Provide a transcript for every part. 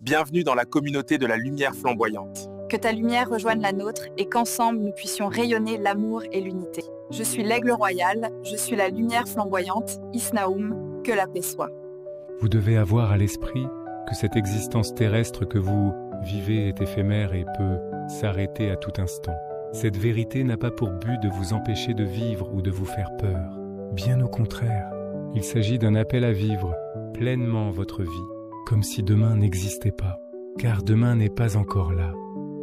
Bienvenue dans la communauté de la lumière flamboyante. Que ta lumière rejoigne la nôtre et qu'ensemble nous puissions rayonner l'amour et l'unité. Je suis l'aigle royal, je suis la lumière flamboyante, Isnaoum, que la paix soit. Vous devez avoir à l'esprit que cette existence terrestre que vous vivez est éphémère et peut s'arrêter à tout instant. Cette vérité n'a pas pour but de vous empêcher de vivre ou de vous faire peur. Bien au contraire, il s'agit d'un appel à vivre pleinement votre vie, comme si demain n'existait pas. Car demain n'est pas encore là.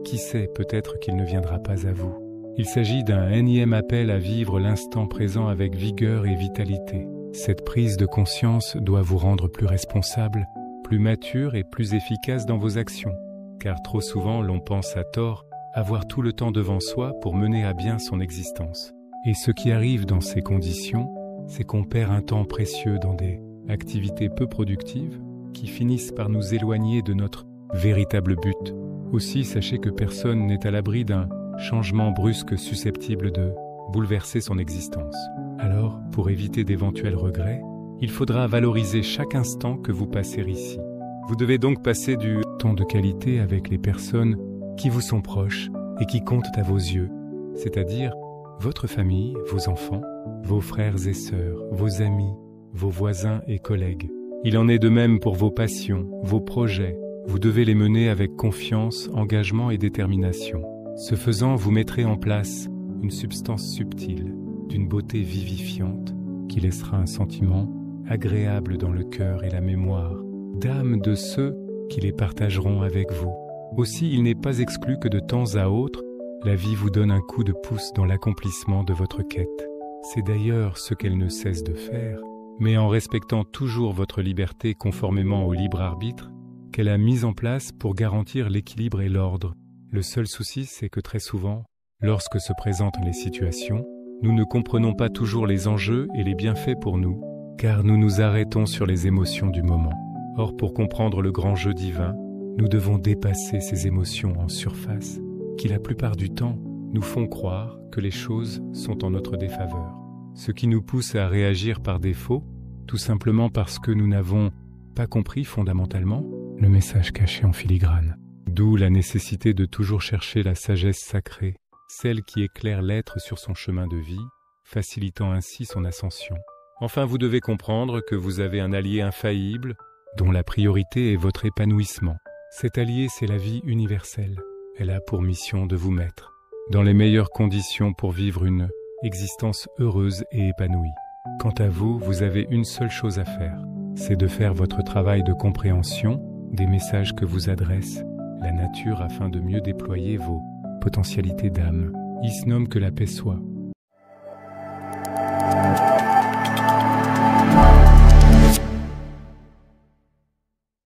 Qui sait, peut-être qu'il ne viendra pas à vous. Il s'agit d'un énième appel à vivre l'instant présent avec vigueur et vitalité. Cette prise de conscience doit vous rendre plus responsable, plus mature et plus efficace dans vos actions. Car trop souvent, l'on pense à tort avoir tout le temps devant soi pour mener à bien son existence. Et ce qui arrive dans ces conditions, c'est qu'on perd un temps précieux dans des activités peu productives qui finissent par nous éloigner de notre véritable but. Aussi, sachez que personne n'est à l'abri d'un changement brusque susceptible de bouleverser son existence. Alors, pour éviter d'éventuels regrets, il faudra valoriser chaque instant que vous passez ici. Vous devez donc passer du temps de qualité avec les personnes qui vous sont proches et qui comptent à vos yeux, c'est-à-dire votre famille, vos enfants, vos frères et sœurs, vos amis, vos voisins et collègues. Il en est de même pour vos passions, vos projets. Vous devez les mener avec confiance, engagement et détermination. Ce faisant, vous mettrez en place une substance subtile, d'une beauté vivifiante, qui laissera un sentiment agréable dans le cœur et la mémoire d'âme de ceux qui les partageront avec vous. Aussi, il n'est pas exclu que de temps à autre, la vie vous donne un coup de pouce dans l'accomplissement de votre quête. C'est d'ailleurs ce qu'elle ne cesse de faire, mais en respectant toujours votre liberté conformément au libre arbitre qu'elle a mis en place pour garantir l'équilibre et l'ordre. Le seul souci, c'est que très souvent, lorsque se présentent les situations, nous ne comprenons pas toujours les enjeux et les bienfaits pour nous, car nous nous arrêtons sur les émotions du moment. Or, pour comprendre le grand jeu divin, nous devons dépasser ces émotions en surface, qui la plupart du temps nous font croire que les choses sont en notre défaveur. Ce qui nous pousse à réagir par défaut, tout simplement parce que nous n'avons pas compris fondamentalement le message caché en filigrane. D'où la nécessité de toujours chercher la sagesse sacrée, celle qui éclaire l'être sur son chemin de vie, facilitant ainsi son ascension. Enfin, vous devez comprendre que vous avez un allié infaillible, dont la priorité est votre épanouissement. Cet allié, c'est la vie universelle. Elle a pour mission de vous mettre dans les meilleures conditions pour vivre une existence heureuse et épanouie. Quant à vous, vous avez une seule chose à faire, c'est de faire votre travail de compréhension des messages que vous adresse la nature afin de mieux déployer vos potentialités d'âme. Isnaoum, que la paix soit.